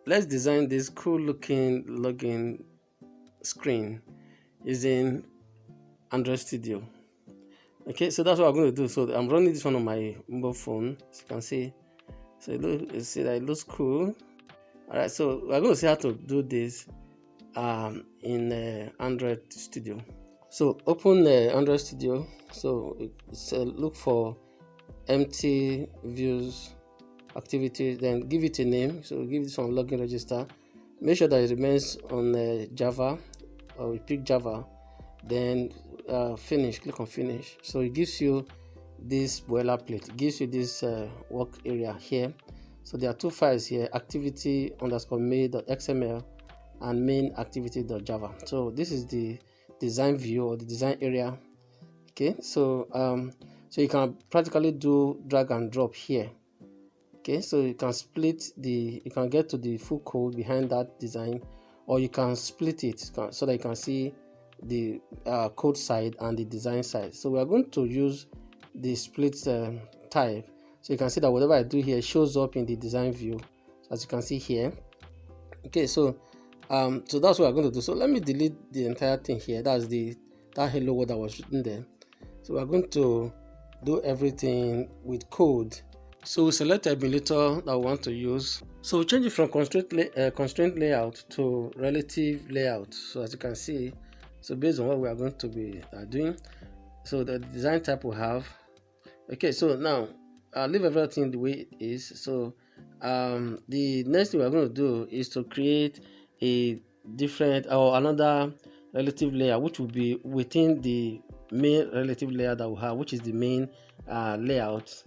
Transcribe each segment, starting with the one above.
let's design this cool looking login screen using Android Studio. Okay, so that's what I'm going to do. So I'm running this one on my mobile phone, as you can see. So you see that it looks cool. All right, so we're going to see how to do this in Android Studio. So open Android Studio. So look for empty views activity, then give it a name. So give this one login register. Make sure that it remains on Java, or we pick Java. Then finish. Click on finish. So it gives you this boilerplate. It gives you this work area here. So there are two files here: activity_main.xml and main.activity.java. So this is the design view or the design area. Okay, so so you can practically do drag and drop here. Okay, so you can you can get to the full code behind that design, or you can split it so that you can see the code side and the design side. So we are going to use the split type. So you can see that whatever I do here shows up in the design view, as you can see here. Okay, so so that's what we're going to do. So let me delete the entire thing here. That's that hello world that was written there. So we're going to do everything with code. So we select the emulator that we want to use. So we change it from constraint layout to relative layout. So as you can see, so based on what we are going to be doing, so the design type we have. Okay, so now I'll leave everything the way it is. So the next thing we're going to do is to create a different or another relative layer, which will be within the main relative layer that we have, which is the main layout.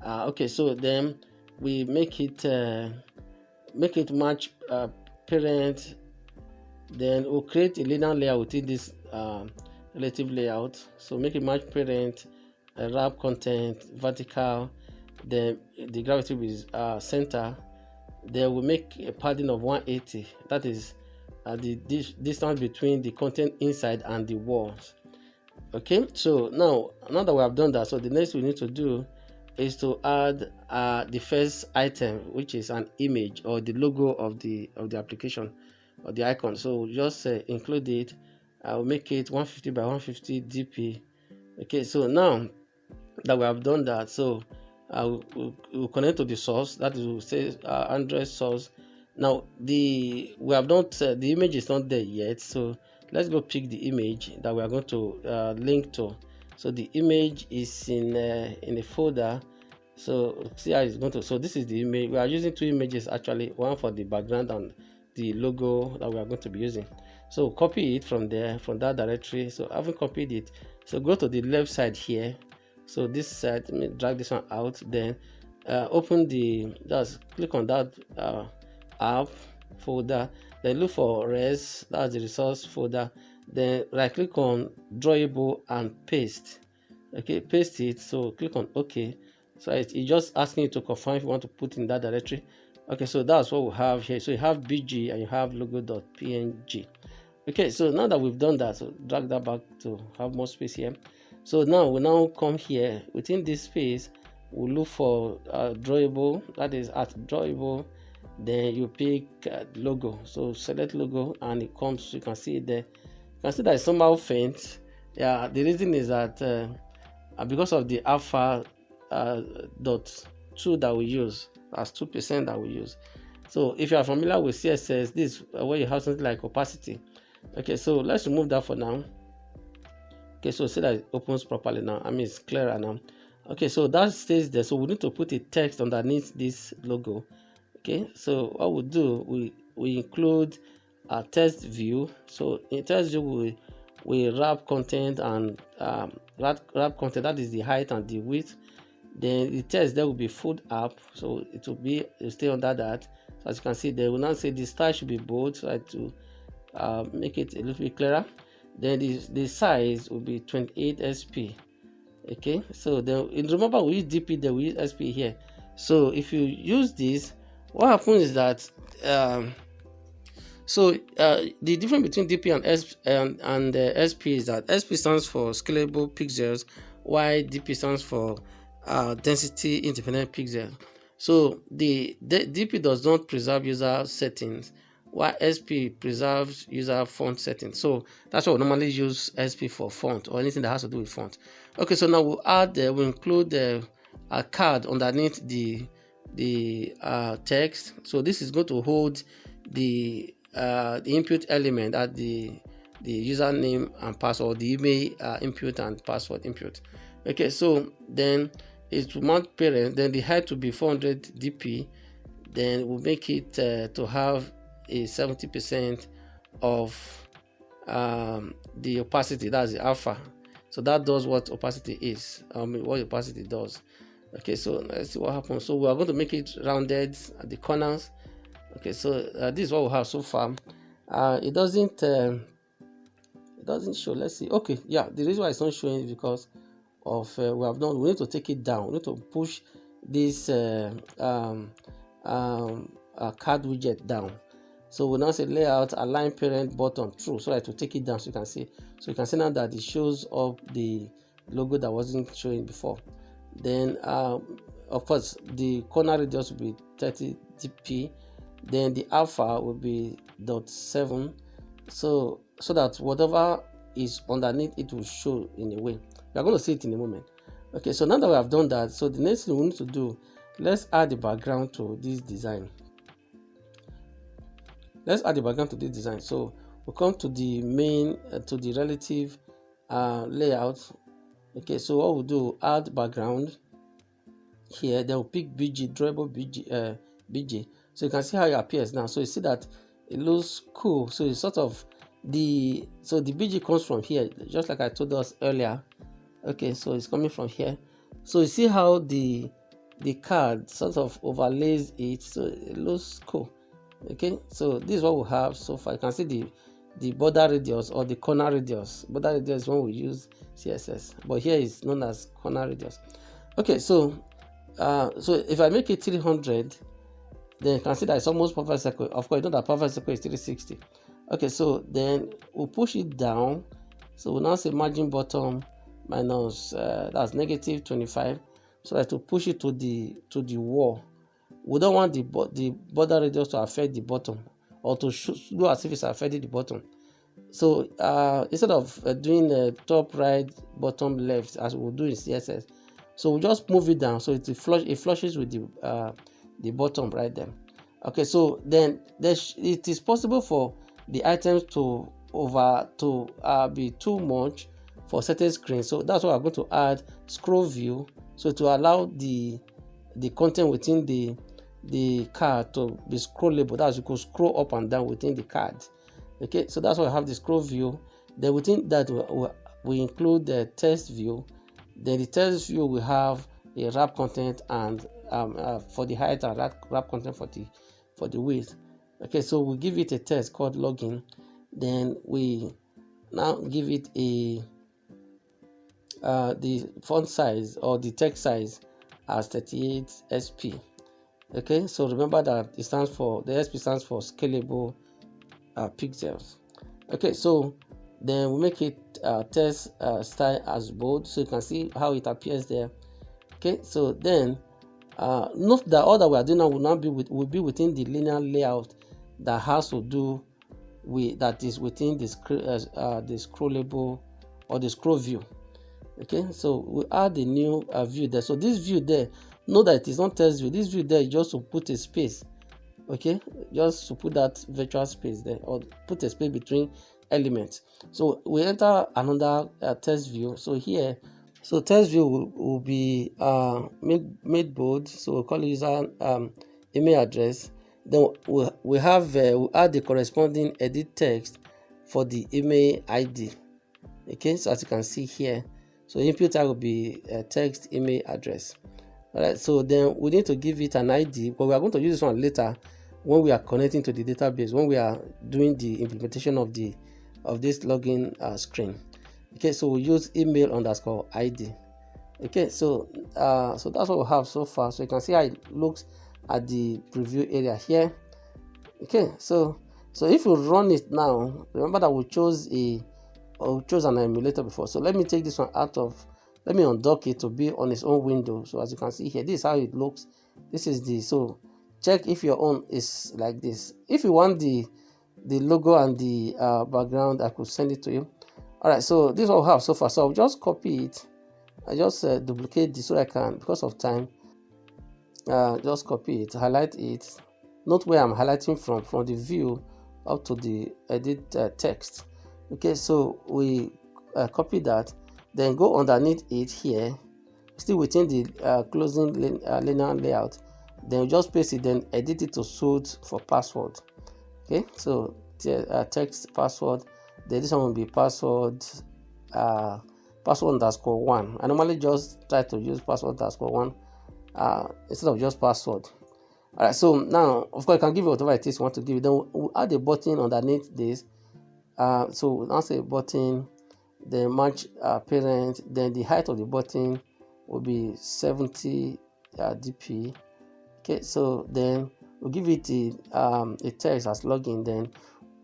Okay, so then we make it match parent. Then we'll create a linear layer within this relative layout. So make it match parent, wrap content, vertical. Then the gravity will be center. Then we'll make a padding of 180. That is the distance between the content inside and the walls. Okay, so now that we have done that, so the next we need to do is to add the first item, which is an image or the logo of the application or the icon. So just include it. I'll make it 150 by 150 dp. Okay, so now that we have done that, so we'll connect to the source. That is, we'll say Android source. Now we have not the image is not there yet, so let's go pick the image that we are going to link to. So the image is in a folder. So see how it's going to. So this is the image. We are using two images actually, one for the background and the logo that we are going to be using. So copy it from there, from that directory. So having copied it, so go to the left side here. So this side, let me drag this one out. Then open just click on that app folder. Then look for res, that's the resource folder. Then right click on drawable and paste. Okay, paste it. So click on OK. So it's just asking you to confirm if you want to put in that directory. Okay, so that's what we have here. So you have bg and you have logo.png. Okay, so now that we've done that, so drag that back to have more space here. So now we come here within this space. We'll look for drawable, that is at drawable. Then you pick logo. So select logo and it comes. You can see it there. You can see that it's somehow faint. Yeah, the reason is that because of the alpha .2 that we use, that's 2% that we use. So if you are familiar with CSS, this is where you have something like opacity. Okay, so let's remove that for now. Okay, so see that it opens properly now. I mean, it's clearer now. Okay, so that stays there. So we need to put a text underneath this logo. Okay, so what we do, we include a text view. So in text view, we wrap content and wrap content, that is the height and the width. Then the text there will be fold up, so it will stay under that. So as you can see, they will now say the style should be bold, so I have to make it a little bit clearer. Then the size will be 28 sp. Okay, so then remember we use DP there, we use SP here. So if you use this, what happens is that the difference between DP and SP is that SP stands for scalable pixels, while DP stands for density independent pixel. So the DP does not preserve user settings, while SP preserves user font settings. So that's why we normally use SP for font or anything that has to do with font. Okay, so now we'll include a card underneath the text. So this is going to hold the input element at the username and password, the email input and password input. Okay, so then it will mount parent, then the height will be 400 dp, then we'll make it to have a 70% of the opacity, that's the alpha. So that does what opacity is, what opacity does. Okay, so let's see what happens. So we are going to make it rounded at the corners. Okay, so this is what we have so far. It doesn't show. Let's see. Okay, yeah, the reason why it's not showing is because of we need to take it down. We need to push this card widget down. So we'll now say layout, align parent button true, so that to take it down, so you can see. So you can see now that it shows up the logo that wasn't showing before. Then of course the corner radius will be 30 dp, then the alpha will be 0.7, so that whatever is underneath it will show in a way. We are going to see it in a moment. Okay, so now that we have done that, so the next thing we need to do, let's add the background to this design. So we'll come to the main to the relative layout. Okay, so what we'll do, add background here, then we'll pick BG, drawable BG. So you can see how it appears now. So you see that it looks cool. So it's sort of the BG comes from here, just like I told us earlier. Okay, so it's coming from here. So you see how the card sort of overlays it, so it looks cool. Okay, so this is what we have so far. You can see the border radius or the corner radius. Border radius is when we use CSS, but here is known as corner radius. Okay, so if I make it 300, then you can see that it's almost perfect circle. Of course, you know that perfect circle is 360. Okay, so then we'll push it down. So we'll now say margin bottom minus that's negative 25, so that to push it to the wall. We don't want the border radius to affect the bottom, or to do as if it's affecting the bottom. So instead of doing the top right, bottom left as we'll do in CSS, so we'll just move it down so it flushes with the bottom right there. Okay, so then it is possible for the items to be too much for certain screens. So that's why I'm going to add scroll view, so to allow the content within the card to be scrollable. That's, you could scroll up and down within the card. Okay, so that's why I have the scroll view. Then within that we include the text view. Then the text view will have a wrap content and for the height, and wrap content for the width. Okay, so we give it a text called login. Then we now give it a the font size or the text size as 38 SP. Okay, so remember that the SP stands for scalable pixels. Okay, so then we make it text style as bold, so you can see how it appears there. Okay, so then note that all that we are doing now will be within the linear layout that has to do with, that is within the scrollable or the scroll view. Okay, so we add a new view there. So this view there, know that it is not text view. This view there is just to put a space. Okay, just to put that virtual space there, or put a space between elements. So we enter another text view. So here, so text view will be made bold. So we'll call it user email address. Then we add the corresponding edit text for the email ID. Okay, so as you can see here, so input tag will be text email address. All right, so then we need to give it an ID, but we are going to use this one later when we are connecting to the database, when we are doing the implementation of this login screen. Okay, so we use email underscore ID. Okay, so so that's what we have so far. So you can see how it looks at the preview area here. Okay, so if you run it now, remember that we chose an emulator before. So let me take this one out of, let me undock it to be on its own window. So as you can see here, this is how it looks This is the, so check if your own is like this. If you want the logo and the background, I could send it to you. All right, so this is what we have so far. So I'll just copy it. I just duplicate this so I can, because of time, just copy it, highlight it. Note where I'm highlighting from the view up to the edit text. Okay, so we copy that, then go underneath it here, still within the closing linear layout, then we just paste it, then edit it to suit for password. Okay, so text password, then this one will be password _1. I normally just try to use password _1 instead of just password. All right, so now of course you can give it whatever it is you want to give it. Then we'll add a button underneath this. So we'll now say button, then match parent, then the height of the button will be 70 dp. Okay, so then we'll give it a text as login, then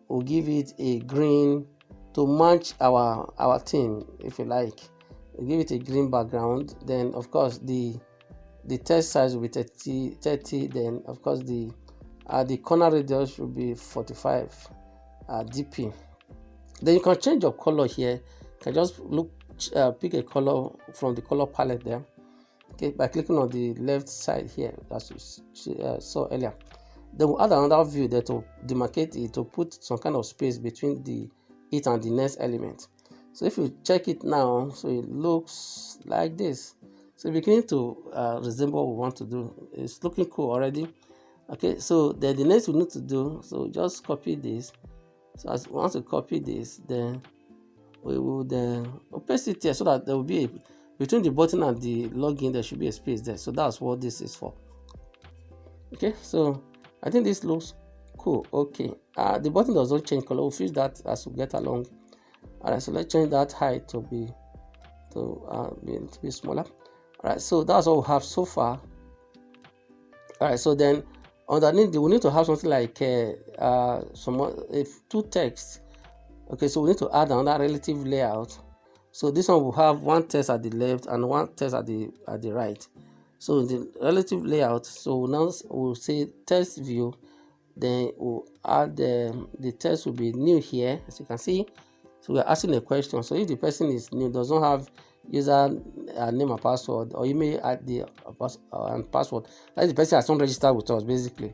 we'll give it a green to match our theme, if you like. We'll give it a green background, then of course the text size will be 30, then of course the corner radius should be 45 dp. Then you can change your color here. You can just pick a color from the color palette there, okay, by clicking on the left side here, as you saw earlier. Then we'll add another view there to demarcate it, to put some kind of space between it and the next element. So if you check it now, so it looks like this. So beginning to resemble what we want to do. It's looking cool already. Okay, so then the next we need to do, so just copy this. So as once we copy this, then we will then paste it here so that there will be between the button and the login, there should be a space there. So that's what this is for. Okay, so I think this looks cool. Okay, the button does not change color. We'll fix that as we get along. All right, so let's change that height to be smaller. All right, so that's all we have so far. All right, so then underneath we need to have something like two texts. Okay, so we need to add another relative layout. So this one will have one text at the left and one text at the right. So in the relative layout, so now we'll say text view, then we'll add the text will be new here, as you can see. So we're asking a question. So if the person is new, does not have user name and password, or you may add the password, like the person has not registered with us basically,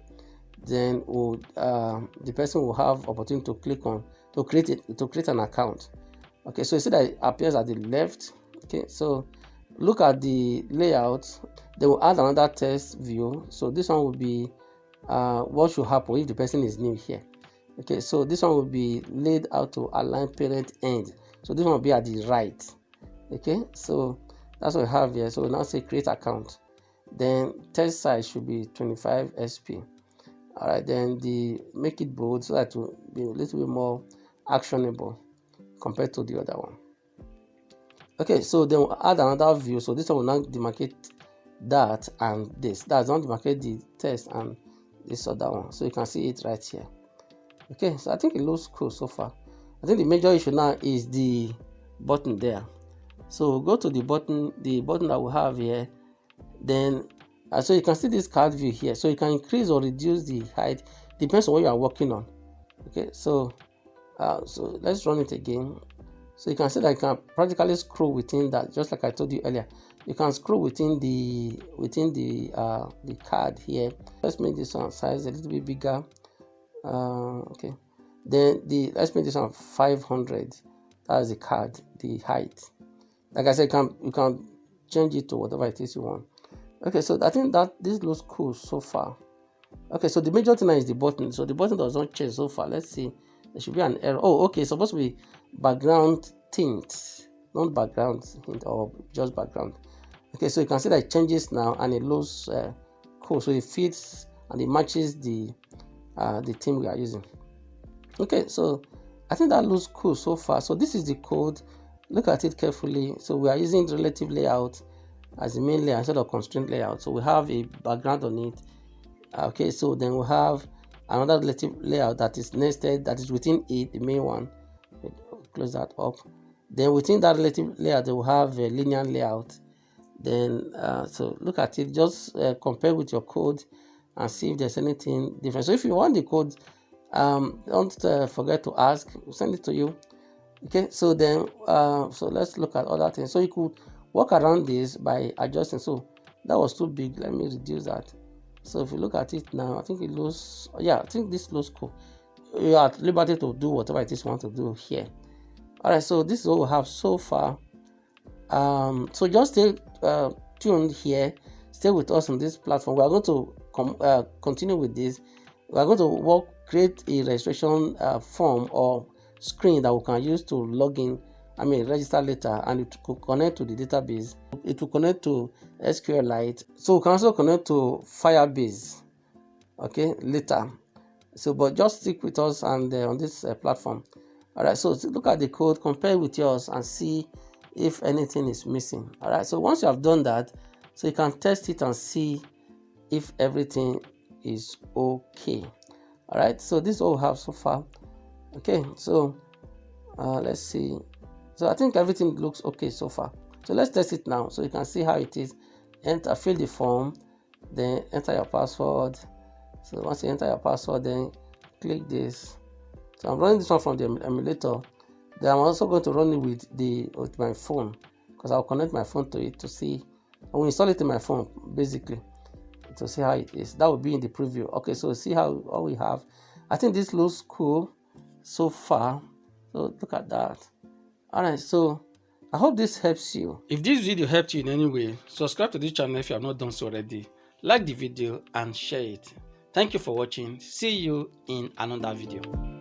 then the person will have opportunity to click on to create an account. Okay, so you see that it appears at the left. Okay, so look at the layout. They will add another text view. So this one will be what should happen if the person is new here. Okay, so this one will be laid out to align parent end. So this one will be at the right. Okay, so that's what we have here. So we now say create account. Then text size should be 25 sp. All right, then make it bold so that it will be a little bit more actionable compared to the other one. Okay, so then we'll add another view. So this one will now demarcate that and this. That's not demarcate the text and this other one. So you can see it right here. Okay, so I think it looks cool so far. I think the major issue now is the button there. So go to the button that we have here. Then so you can see this card view here. So you can increase or reduce the height, depends on what you are working on. Okay, so let's run it again. So you can see that you can practically scroll within that, just like I told you earlier. You can scroll within the card here. Let's make this one size a little bit bigger. Okay, then let's make this one 500. That's the card, the height. Like I said, you can change it to whatever it is you want. Okay, so I think that this looks cool so far. Okay, so the major thing is the button. So the button does not change so far. Let's see. There should be an error. Oh, okay. It's supposed to be background tint, not background hint, or just background. Okay, so you can see that it changes now and it looks cool. So it fits and it matches the theme we are using. Okay, so I think that looks cool so far. So this is the code. Look at it carefully. So we are using relative layout as the main layout instead of constraint layout. So we have a background on it. Okay, so then we have another relative layout that is nested, that is within it, the main one. Close that up. Then within that relative layout, they will have a linear layout. Then so look at it, just compare with your code and see if there's anything different. So if you want the code, don't forget to ask, we'll send it to you. Okay, so then so let's look at other things. So you could work around this by adjusting. So that was too big, let me reduce that. So if you look at it now, I think it looks, yeah, I think this looks cool. You are at liberty to do whatever it is you want to do here. All right, so this is what we have so far. So just stay tuned here, stay with us on this platform. We are going to continue with this. We are going to create a registration form or screen that we can use to log in, register later, and it will connect to the database. It will connect to SQLite. So we can also connect to Firebase, okay, later. So, but just stick with us and on this platform. All right, so look at the code, compare with yours, and see if anything is missing. All right, so once you have done that, so you can test it and see if everything is okay. All right, so this is all we have so far. Okay, so let's see. So I think everything looks okay so far. So let's test it now, so you can see how it is. Fill the form, then enter your password. So once you enter your password, then click this. So I'm running this one from the emulator. Then I'm also going to run it with my phone, because I'll connect my phone to it to see. I will install it in my phone basically to see how it is. That will be in the preview. Okay, so see how we have. I think this looks cool so far. So look at that. All right, so I hope this helps you. If this video helped you in any way, subscribe to this channel if you have not done so already. Like the video and share it. Thank you for watching. See you in another video.